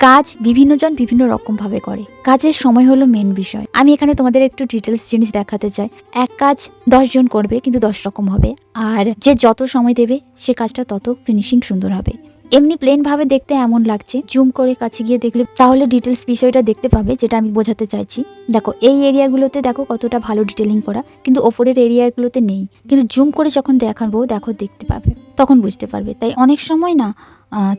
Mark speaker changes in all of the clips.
Speaker 1: কাজ বিভিন্নজন বিভিন্ন রকম ভাবে করে, কাজের সময় হলো মেন বিষয়। আমি এখানে তোমাদের একটু ডিটেলস জিনিস দেখাতে চাই। এক কাজ 10 জন করবে কিন্তু 10 রকম হবে, আর যে যত সময় দেবে সে কাজটা তত ফিনিশিং সুন্দর হবে। এমনি প্লেন ভাবে দেখতে এমন লাগছে, জুম করে কাছে গিয়ে দেখলে তাহলে ডিটেলস বিষয়টা দেখতে পাবে, যেটা আমি বোঝাতে চাইছি। দেখো এই এরিয়াগুলোতে দেখো কতটা ভালো ডিটেলিং করা, কিন্তু ওপরের এরিয়াগুলোতে নেই, কিন্তু জুম করে যখন দেখাবো দেখো দেখতে পাবে, তখন বুঝতে পারবে। তাই অনেক সময় না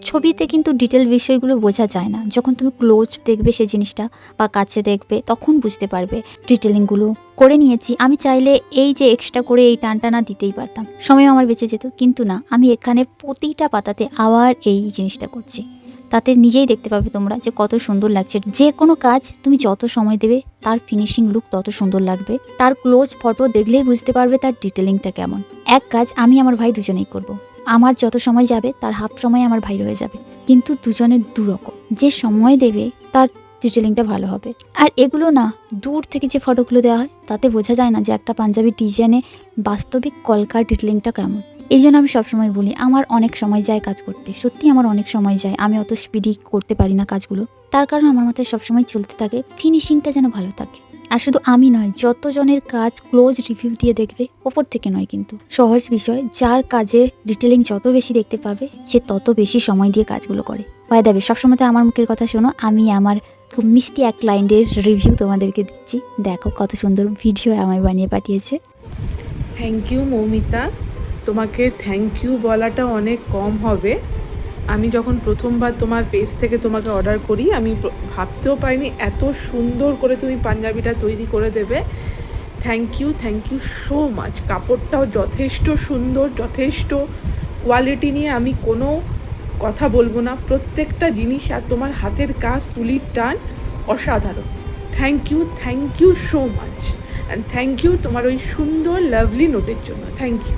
Speaker 1: ছবিতে কিন্তু ডিটেল বিষয়গুলো বোঝা যায় না, যখন তুমি ক্লোজ দেখবে সেই জিনিসটা বা কাছে দেখবে তখন বুঝতে পারবে। ডিটেলিংগুলো করে নিয়েছি, আমি চাইলে এই যে এক্সট্রা করে এই টানটা না দিতেই পারতাম, সময় আমার বেঁচে যেত, কিন্তু না, আমি এখানে প্রতিটা পাতাতে আবার এই জিনিসটা করছি। তাতে নিজেই দেখতে পাবে তোমরা যে কত সুন্দর লাগছে। যে কোনো কাজ তুমি যত সময় দেবে তার ফিনিশিং লুক তত সুন্দর লাগবে। তার ক্লোজ ফটো দেখলেই বুঝতে পারবে তার ডিটেলিংটা কেমন। এক কাজ আমি আমার ভাই দুজনেই করব। আমার যত সময় যাবে তার হাফ সময় আমার ভাই রয়ে যাবে, কিন্তু দুজনের দুরকম। যে সময় দেবে তার ডিটেলিংটা ভালো হবে। আর এগুলো না দূর থেকে যে ফটোগুলো দেওয়া হয় তাতে বোঝা যায় না যে একটা পাঞ্জাবি ডিজাইনে বাস্তবিক কলকার ডিটেলিংটা কেমন। এই জন্য আমি সবসময় বলি আমার অনেক সময় যায় কাজ করতে, সত্যি আমার অনেক সময় যায়, আমি অত স্পিডি করতে পারি না কাজগুলো। তার কারণ আমার মাথায় সবসময় চলতে থাকে ফিনিশিংটা যেন ভালো থাকে। আর শুধু আমি নয়, যতজনের কাজ ক্লোজ রিভিউ দিয়ে দেখবে, ওপর থেকে নয় কিন্তু, সহজ বিষয়। যার কাজে ডিটেলিং যত বেশি দেখতে পাবে সে তত বেশি সময় দিয়ে কাজগুলো করে। ভাই দেবে সবসময় আমার মুখের কথা শোনো, আমি আমার খুব মিষ্টি এক লাইনের রিভিউ তোমাদেরকে দিচ্ছি। দেখো কত সুন্দর ভিডিও আমায় বানিয়ে পাঠিয়েছে।
Speaker 2: থ্যাংক ইউ মৌমিতা, তোমাকে থ্যাংক ইউ বলাটা অনেক কম হবে। আমি যখন প্রথমবার তোমার পেজ থেকে তোমাকে অর্ডার করি, আমি ভাবতেও পারিনি এত সুন্দর করে তুমি পাঞ্জাবিটা তৈরি করে দেবে। Thank you so much. কাপড়টাও যথেষ্ট সুন্দর, যথেষ্ট কোয়ালিটি নিয়ে আমি কোনো কথা বলবো না। প্রত্যেকটা জিনিস আর তোমার হাতের কাজ, তুলির টান অসাধারণ। Thank you so much. And thank you তোমার ওই সুন্দর লাভলি নোটের জন্য। Thank you.